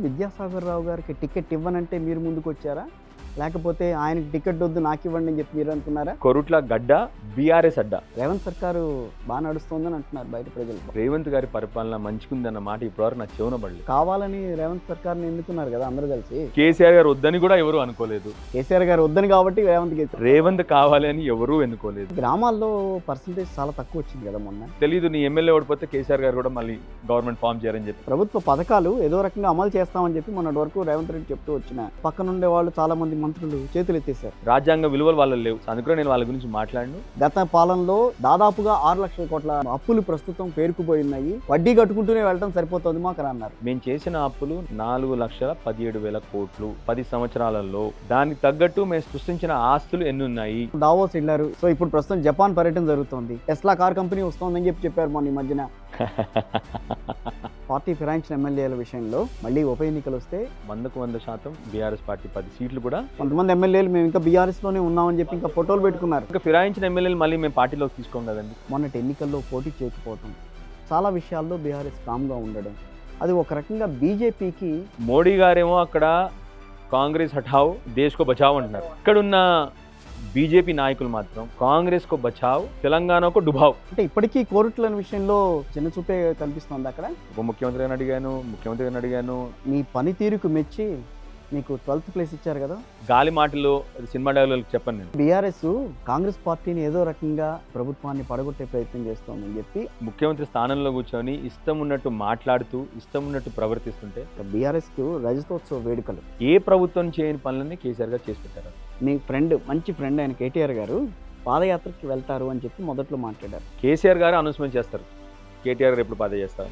విద్యాసాగర్ రావు గారికి టికెట్ ఇవ్వనంటే మీరు ముందుకొచ్చారా? లేకపోతే ఆయనకి టికెట్ వద్దు నాకు ఇవ్వండి అని చెప్పి మీరు అనుకున్నారా? కొరుట్ల గడ్డ బీఆర్ఎస్ అడ్డ. రేవంత్ సర్కారు బాగా నడుస్తుందని అంటున్నారు బయట ప్రజలు. రేవంత్ గారి పరిపాలన మంచిగుందన్న మాట ఇప్పటివరకు నా చెవున పడలేదు. కావాలని రేవంత్ సర్కార్ని ఎన్నుకున్నారు కదా అందరూ కలిసి. కేసీఆర్ గారు వద్దని కూడా ఎవరు అనుకోలేదు. కేసీఆర్ గారు వద్దని కాబట్టి రేవంత్ కావాలి అని ఎవరు ఎన్నుకోలేదు. గ్రామాల్లో పర్సంటేజ్ చాలా తక్కువ వచ్చింది కదా మొన్న. తెలీదు, నీ ఎమ్మెల్యే ఓడిపోతే కేసీఆర్ గారు కూడా మళ్ళీ గవర్నమెంట్ ఫామ్ చేయాలని చెప్పి ప్రభుత్వ పథకాలు ఏదో రకంగా అమలు చేస్తామని చెప్పి మొన్నటి వరకు రేవంత్ రెడ్డి చెప్తూ వచ్చిన పక్కనుండే వాళ్ళు చాలా మంది మంత్రులు చేతులు ఎత్తేశారు. రాజ్యాంగ విలువలు వాళ్ళ లేవు, అందుకనే నేను వాళ్ళ గురించి మాట్లాడను. గత పాలనలో దాదాపుగా 6 లక్షల కోట్ల అప్పులు ప్రస్తుతం పేరుకుపోయినాయి. వడ్డీ కట్టుకుంటూనే వెళ్ళడం సరిపోతుంది మాకు అన్నారు. మేము చేసిన అప్పులు 4,17,000 కోట్లు 10 సంవత్సరాలలో. దానికి తగ్గట్టు మేము సృష్టించిన ఆస్తులు ఎన్ని ఉన్నాయి? దావోస్ వెళ్ళారు. సో ఇప్పుడు ప్రస్తుతం జపాన్ పర్యటన జరుగుతుంది. టెస్లా కార్ కంపెనీ వస్తుందని చెప్పారు మొన్న ఈ మధ్యన. పార్టీ ఫిరాయించిన ఎమ్మెల్యేల విషయంలో మళ్ళీ ఉప ఎన్నికలు వస్తే 100% బీఆర్ఎస్ పార్టీ 10 సీట్లు కూడా. కొంతమంది ఎమ్మెల్యేలు మేము ఇంకా బీఆర్ఎస్ లోనే ఉన్నామని చెప్పి ఇంకా ఫోటోలు పెట్టుకున్నారు. ఇంకా ఫిరాయించిన ఎమ్మెల్యేలు మళ్ళీ మేము పార్టీలోకి తీసుకోం కదండి. మొన్నటి ఎన్నికల్లో పోటీ చేయకపోవటం, చాలా విషయాల్లో బీఆర్ఎస్ కామ్గా ఉండడం, అది ఒక రకంగా బీజేపీకి. మోడీ గారేమో అక్కడ కాంగ్రెస్ హఠావ్ దేశ్ కో బచావ్ అంటున్నారు. ఇక్కడున్న బీజేపీ నాయకులు మాత్రం కాంగ్రెస్ కో బచావ్ తెలంగాణకు డుబావ్. అంటే ఇప్పటికీ కోరుట్ల విషయంలో చిన్న చూపే కనిపిస్తుంది. అక్కడ ఉప ముఖ్యమంత్రి గారిని అడిగాను, ముఖ్యమంత్రి గారిని అడిగాను. మీ పనితీరుకు మెచ్చి మీకు 12th ప్లేస్ ఇచ్చారు కదా. గాలి మాటలు సినిమా డైలాగులు చెప్పండి. నేను బీఆర్ఎస్ కాంగ్రెస్ పార్టీని ఏదో రకంగా ప్రభుత్వాన్ని పడగొట్టే ప్రయత్నం చేస్తోందని చెప్పి ముఖ్యమంత్రి స్థానంలో కూర్చొని ఇష్టం ఉన్నట్టు మాట్లాడుతూ ఇష్టం ఉన్నట్టు ప్రవర్తిస్తుంటే బీఆర్ఎస్ కు రజతోత్సవ వేడుకలు ఏ ప్రభుత్వం చేయని పనులన్నీ కేసీఆర్ గారు చేసి పెట్టారు. మీ ఫ్రెండ్, మంచి ఫ్రెండ్ ఆయన కేటీఆర్ గారు పాదయాత్రకి వెళ్తారు అని చెప్పి మొదట్లో మాట్లాడారు. కేసీఆర్ గారు అనౌన్స్మెంట్ చేస్తారు, కేటీఆర్ గారు ఎప్పుడు పాదయాత్ర చేస్తారు.